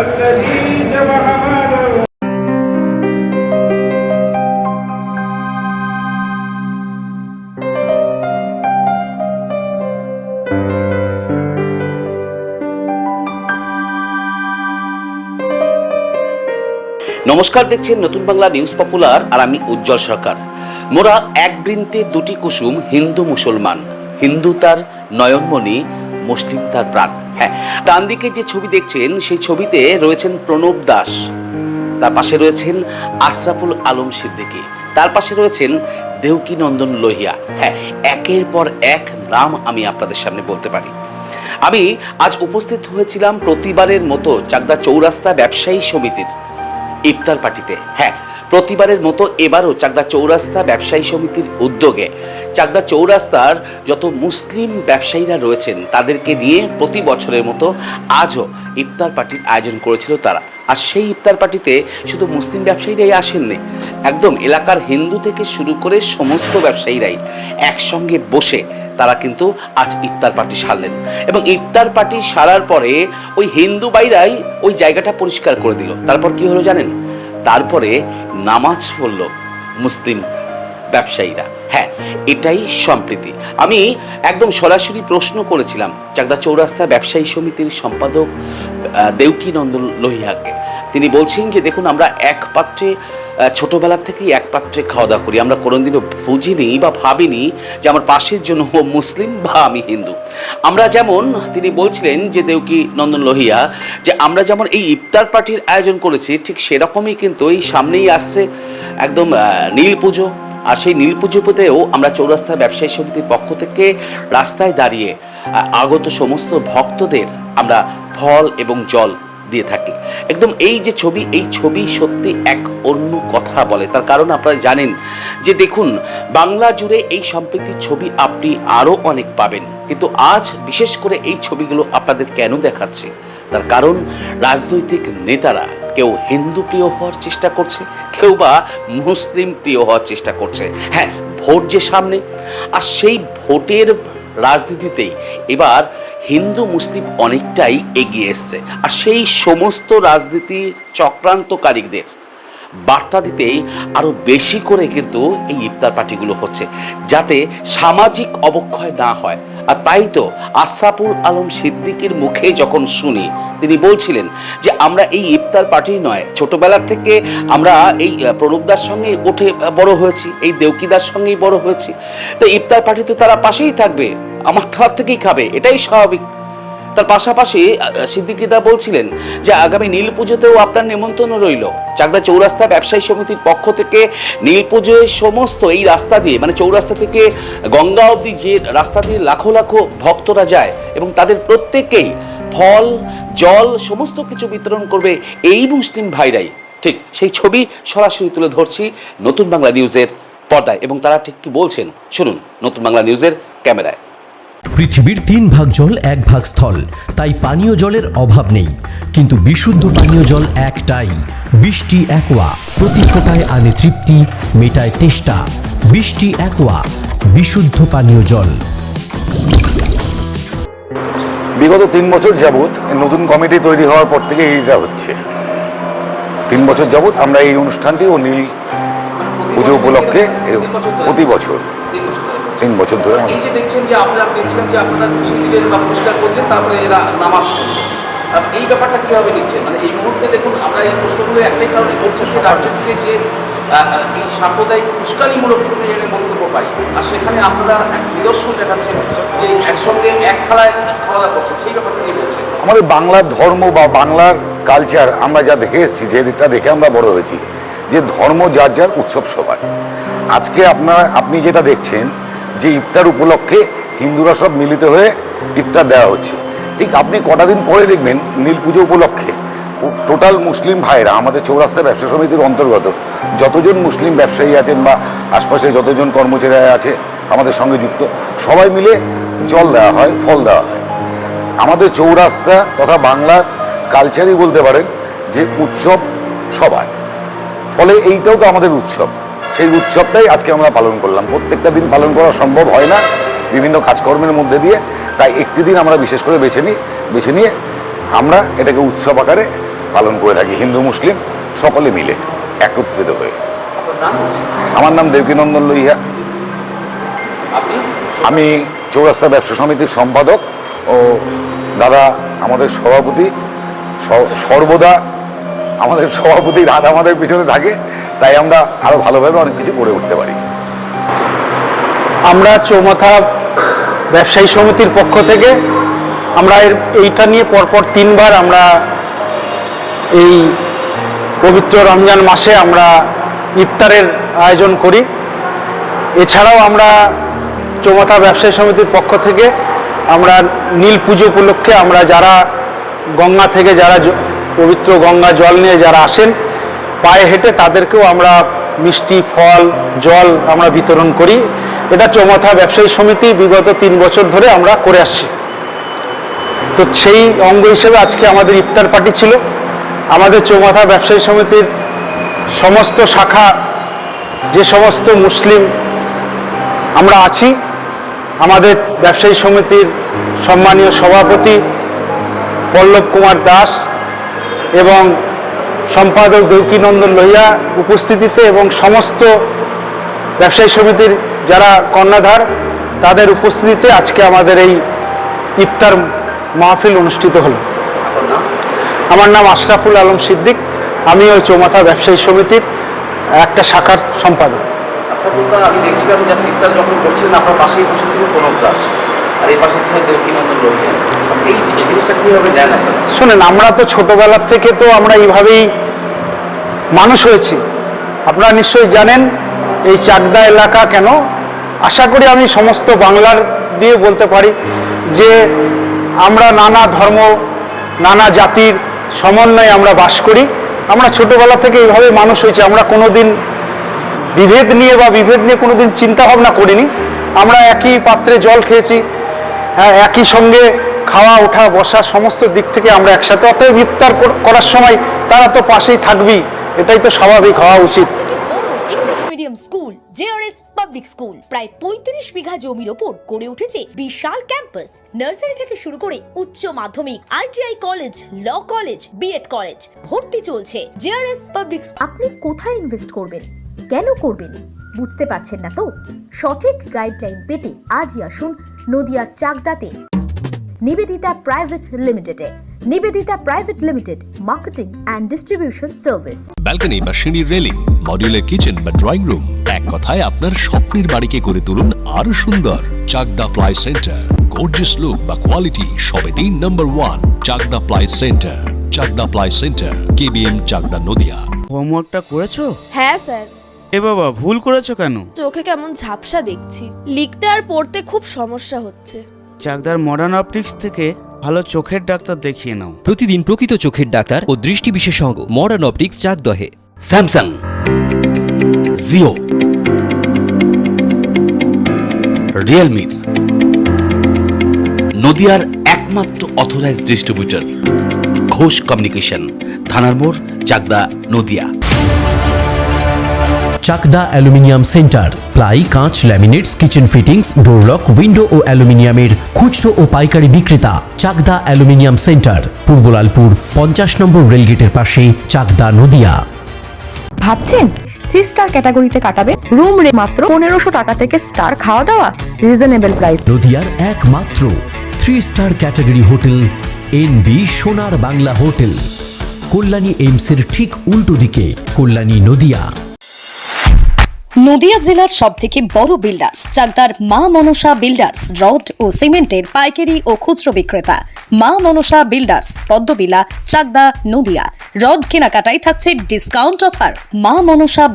الذي جمع ماله নমস্কার, দেখছেন নতুন বাংলা নিউজ পপুলার আর আমি উজ্জ্বল সরকার। মোরা এক বৃন্তে দুটি কুসুম, হিন্দু মুসলমান, হিন্দু তার নয়নমণি, মুসলিম তার প্রাণ। হ্যাঁ, ডান দিকে যে ছবি দেখছেন সেই ছবিতে রয়েছেন প্রণব দাস, তার পাশে রয়েছেন আশরাফুল আলম সিদ্দিকী, তার পাশে রয়েছেন দেউকি নন্দন লোহিয়া। হ্যাঁ, একের পর এক নাম আমি আপনাদের সামনে বলতে পারি। আমি আজ উপস্থিত হয়েছিলাম প্রতিবারের মতো চাকদা চৌরাস্তা ব্যবসায়ী সমিতির ইফতার পার্টিতে। হ্যাঁ, প্রতিবারের মতো এবারও চাকদা চৌরাস্তা ব্যবসায়ী সমিতির উদ্যোগে চাকদা চৌরাস্তার যত মুসলিম ব্যবসায়ীরা রয়েছেন তাদেরকে নিয়ে প্রতি বছরের মতো আজও ইফতার পার্টির আয়োজন করেছিল তারা। আর সেই ইফতার পার্টিতে শুধু মুসলিম ব্যবসায়ীরাই আসেননি, একদম এলাকার হিন্দু থেকে শুরু করে সমস্ত ব্যবসায়ীরাই একসঙ্গে বসে তারা কিন্তু আজ ইফতার পার্টি সারলেন। এবং ইফতার পার্টি সারার পরে ওই হিন্দু ভাইরাই ওই জায়গাটা পরিষ্কার করে দিল। তারপর কি হলো জানেন? তারপরে নামাজ পড়ল মুসলিম ব্যবসায়ীরা। হ্যাঁ, এটাই সম্প্রীতি। আমি একদম সরাসরি প্রশ্ন করেছিলাম চাকদা চৌরাস্তা ব্যবসায়ী সমিতির সম্পাদক দেউকি নন্দন লোহিয়াকে। তিনি বলছেন যে দেখুন, আমরা এক পাত্রে ছোটোবেলার থেকেই এক পাত্রে খাওয়া দাওয়া করি, আমরা কোনোদিনও বুঝিনি বা ভাবিনি যে আমার পাশের জন্য মুসলিম বা আমি হিন্দু। আমরা যেমন, তিনি বলছিলেন যে দেউকি নন্দন লোহিয়া, যে আমরা যেমন এই ইফতার পার্টির আয়োজন করেছি ঠিক সেরকমই কিন্তু এই সামনেই আসছে একদম নীল পুজো। আর সেই নীল পুজোতেও আমরা চৌরাস্তা ব্যবসায়ী সমিতির পক্ষ থেকে রাস্তায় দাঁড়িয়ে আগত সমস্ত ভক্তদের আমরা ফল এবং জল দিয়ে থাকি। একদম এই যে ছবি, এই ছবি সত্যি এক অন্য কথা বলে। তার কারণ আপনারা জানেন যে দেখুন, বাংলা জুড়ে এই সম্প্রীতির ছবি আপনি আরও অনেক পাবেন, কিন্তু আজ বিশেষ করে এই ছবিগুলো আপনাদের কেন দেখাচ্ছে? তার কারণ রাজনৈতিক নেতারা কেউ হিন্দু প্রিয় হওয়ার চেষ্টা করছে, কেউ বা মুসলিম প্রিয় হওয়ার চেষ্টা করছে। হ্যাঁ, ভোট যে সামনে, আর সেই ভোটের রাজনীতিতেই এবার হিন্দু মুসলিম অনেকটাই এগিয়ে এসছে। আর সেই সমস্ত রাজনীতির চক্রান্তকারীদের বার্তা দিতেই আরও বেশি করে কিন্তু এই ইফতার পার্টিগুলো হচ্ছে, যাতে সামাজিক অবক্ষয় না হয়। আর তাই তো আশরাফুল আলম সিদ্দিকীর মুখে যখন শুনি, তিনি বলছিলেন যে আমরা এই ইফতার পার্টি নয়, ছোটবেলার থেকে আমরা এই প্রণবদার সঙ্গে উঠে বড় হয়েছি, এই দেউকিদার সঙ্গেই বড় হয়েছি, তো ইফতার পার্টি তো তারা পাশেই থাকবে, আমার থালা থেকেই খাবে, এটাই স্বাভাবিক। তার পাশাপাশি সিদ্দিকীদা বলছিলেন যে আগামী নীল পুজোতেও আপনার নিমন্ত্রণ রইল। চাকদা চৌরাস্তা ব্যবসায়ী সমিতির পক্ষ থেকে নীল পুজোয় সমস্ত এই রাস্তা দিয়ে, মানে চৌরাস্তা থেকে গঙ্গা অবধি যে রাস্তা দিয়ে লাখো লাখো ভক্তরা যায় এবং তাদের প্রত্যেকেই ফল জল সমস্ত কিছু বিতরণ করবে এই মুসলিম ভাইরাই। ঠিক সেই ছবি সরাসরি তুলে ধরছি নতুন বাংলা নিউজের পর্দায়, এবং তারা ঠিক কি বলছেন শুনুন নতুন বাংলা নিউজের ক্যামেরায়। পৃথিবীর 3 ভাগ জল 1 ভাগ স্থল, তাই পানীয় জলের অভাব নেই, কিন্তু বিশুদ্ধ পানীয় জল একটাই, বৃষ্টি অ্যাকোয়া। প্রতি ফোঁটায় আনে তৃপ্তি, মেটায় তেষ্টা। বৃষ্টি অ্যাকোয়া, বিশুদ্ধ পানীয় জল। বিগত 3 বছর যাবৎ নতুন কমিটি তৈরি হওয়ার পর থেকে এইটা হচ্ছে। 3 বছর যাবৎ আমরা এই অনুষ্ঠানটি ও নীল পুজো উপলক্ষে প্রতি বছর 3 বছর ধরে এই যে দেখছেন যে আমরা দেখছিলাম যে আপনারা মুছে দিলেন বা পরিষ্কার করলেন, তারপরে এরা নামাজ পড়লেন, এই ব্যাপারটা কীভাবে নিচ্ছেন? মানে এই মুহূর্তে দেখুন, আমরা এই প্রশ্নগুলো একটাই কারণে করছি যে রাজ্য জুড়ে যে এই সাম্প্রদায়িক উস্কানিমূলক বিভিন্ন জায়গায় মন্তব্য পাই, আর সেখানে আপনারা এক নিদর্শন দেখাচ্ছেন যে একসঙ্গে এক থালায় খাওয়া দাওয়া করছেন, সেই ব্যাপারটা নিয়ে বলছেন। আমাদের বাংলার ধর্ম বা বাংলার কালচার আমরা যা দেখে এসেছি, যে দিকটা দেখে আমরা বড় হয়েছি, যে ধর্ম যার যার উৎসব সবার। আজকে আপনি যেটা দেখছেন যে ইফতার উপলক্ষে হিন্দুরা সব মিলিত হয়ে ইফতার দেওয়া হচ্ছে, ঠিক আপনি কটা দিন পরে দেখবেন নীল পুজো উপলক্ষে টোটাল মুসলিম ভাইরা, আমাদের চৌরাস্তা ব্যবসা সমিতির অন্তর্গত যতজন মুসলিম ব্যবসায়ী আছেন বা আশপাশে যতজন কর্মচারী আছে আমাদের সঙ্গে যুক্ত, সবাই মিলে জল দেওয়া হয়, ফল দেওয়া হয়। আমাদের চৌরাস্তা তথা বাংলার কালচারই বলতে পারেন যে উৎসব সবার, ফলে এইটাও তো আমাদের উৎসব। সেই উৎসবটাই আজকে আমরা পালন করলাম। প্রত্যেকটা দিন পালন করা সম্ভব হয় না বিভিন্ন কাজকর্মের মধ্যে দিয়ে, তাই একটি দিন আমরা বিশেষ করে বেছে নিয়ে আমরা এটাকে উৎসব আকারে পালন করে থাকি, হিন্দু মুসলিম সকলে মিলে একত্রিত হয়ে। আমার নাম দেবকীনন্দন লোহিয়া, আমি চৌরাস্তা ব্যবসা সমিতির সম্পাদক ও দাদা আমাদের সভাপতি। সর্বদা আমাদের সভাপতির হাত আমাদের পিছনে থাকে, তাই আমরা আরো ভালোভাবে অনেক কিছু করে উঠতে পারি। আমরা চৌমাথা ব্যবসায়ী সমিতির পক্ষ থেকে আমরা এইটা নিয়ে পরপর 3 বার আমরা এই পবিত্র রমজান মাসে আমরা ইফতারের আয়োজন করি। এছাড়াও আমরা চৌমাথা ব্যবসায়ী সমিতির পক্ষ থেকে আমরা নীল পুজো উপলক্ষে আমরা যারা গঙ্গা থেকে যারা পবিত্র গঙ্গা জল নিয়ে যারা আসেন পায়ে হেঁটে, তাদেরকেও আমরা মিষ্টি ফল জল আমরা বিতরণ করি। এটা চৌমাথা ব্যবসায়ী সমিতি বিগত 3 বছর ধরে আমরা করে আসছি। তো সেই অঙ্গ হিসেবে আজকে আমাদের ইফতার পার্টি ছিল। আমাদের চৌমাথা ব্যবসায়ী সমিতির সমস্ত শাখা, যে সমস্ত মুসলিম আমরা আছি, আমাদের ব্যবসায়ী সমিতির সম্মানীয় সভাপতি পল্লব কুমার দাস এবং সম্পাদক দেবকীনন্দন লোহিয়া উপস্থিতিতে এবং সমস্ত ব্যবসায়ী সমিতির যারা কর্ণধার তাদের উপস্থিতিতে আজকে আমাদের এই ইফতার মাহফিল অনুষ্ঠিত হলো। আমার নাম আশরাফুল আলম সিদ্দিক, আমি ওই চৌমাথা ব্যবসায়ী সমিতির একটা শাখার সম্পাদক। আচ্ছা বন্ধুরা, আমি দেখছিলাম যে ইফতার যখন করছিলেন আপনার পাশেই বসেছিলেন প্রণব দাস, আর এই পাশে ছিলেন দেবকীনন্দন লোহিয়া। এই জিনিসটা কীভাবে নেন আপনারা? শোনেন, আমরা তো ছোটোবেলার থেকে তো আমরা এইভাবেই মানুষ হয়েছি। আপনারা নিশ্চয়ই জানেন এই চাকদা এলাকা কেন, আশা করি আমি সমস্ত বাংলার দিয়ে বলতে পারি যে আমরা নানা ধর্ম নানা জাতির সমন্বয়ে আমরা বাস করি। আমরা ছোটোবেলা থেকে এইভাবে মানুষ হয়েছি। আমরা কোনোদিন বিভেদ নিয়ে কোনোদিন চিন্তা ভাবনা করিনি। আমরা একই পাত্রে জল খেয়েছি, হ্যাঁ, একই সঙ্গে খাওয়া ওঠা বসা সমস্ত দিক থেকে আমরা একসাথে। অতএব ইফতার করার সময় তারা তো পাশেই থাকবেই, এটাই তো স্বাভাবিক হওয়া উচিত। English medium school JRS public school প্রায় 35 বিঘা জমির ওপর গড়ে উঠেছে বিশাল ক্যাম্পাস। নার্সারি থেকে শুরু করে উচ্চ মাধ্যমিক, ITI college, law college, BEd college, ভর্তি চলছে। JRS public. আপনি কোথায় ইনভেস্ট করবেন, কেন করবেন, বুঝতে পারছেন না তো? সঠিক গাইডলাইন পেতে আজই আসুন নদিয়ার চাকদাতে নিবেদিতা প্রাইভেট লিমিটেডে। Nivedita private limited, marketing and distribution service. Balcony বা সিঁড়ির রেলিং, মডিউলার কিচেন বা ড্রয়িং রুম, এক কথায় আপনার স্বপ্নের বাড়িকে করে তুলুন আরো সুন্দর। Chakdah ply centre, gorgeous look বা কোয়ালিটি সবে 3 number 1 Chakdah ply centre. Chakdah ply centre, KBM, Chakdah, Nadia. হোমওয়ার্কটা করেছো? হ্যাঁ স্যার। এ বাবা, ভুল করেছো কেন? চোখে কেমন ঝাপসা দেখছি, লিখতে আর পড়তে খুব সমস্যা হচ্ছে। চাকদার মডার্ন অপটিক্স থেকে ভালো চোখের ডাক্তার দেখিয়ে নাও। প্রতিদিন প্রকৃত চোখের ডাক্তার ও দৃষ্টি বিশেষজ্ঞ মডার্ন অপটিক্স চাকদহে। স্যামসাং, জিও, রিয়েলমি, নদিয়ার একমাত্র অথরাইজড ডিস্ট্রিবিউটর ঘোষ কমিউনিকেশন, থানার মোড়, Chakdah, Nadia. Chakdah aluminium centre, ply, কাঁচ, laminates, kitchen fittings, door lock, window ও অ্যালুমিনিয়ামের খুচরো ও পাইকারি বিক্রেতা। Chakdah aluminium centre, Purbalalpur 50 number রেলগেটের পাশে, চাকদা, নদিয়া। ভাবছেন 3 স্টার ক্যাটাগরিতে কাটাবে? রুম রে মাত্র 1500 টাকা থেকে স্টার, খাওয়া দাওয়া রিজনেবল প্রাইস। নদিয়ার একমাত্র 3 স্টার ক্যাটাগরি হোটেল এনবি সোনার বাংলা হোটেল, কল্যাণী এইমসের ঠিক উল্টো দিকে, কল্যাণী, নদিয়া। নদিয়া জেলার সবথেকে বড় বিল্ডার্স চাকদার মা মনসা বিল্ডার্স, রড ও সিমেন্টের পাইকারি ও খুচরো বিক্রেতা। মা মনসা বিল্ডার্স, পদ্মবিলা, চাকদা, নদিয়া। রড কেনাকাটায় থাকছে ডিসকাউন্ট অফার। মা মনসা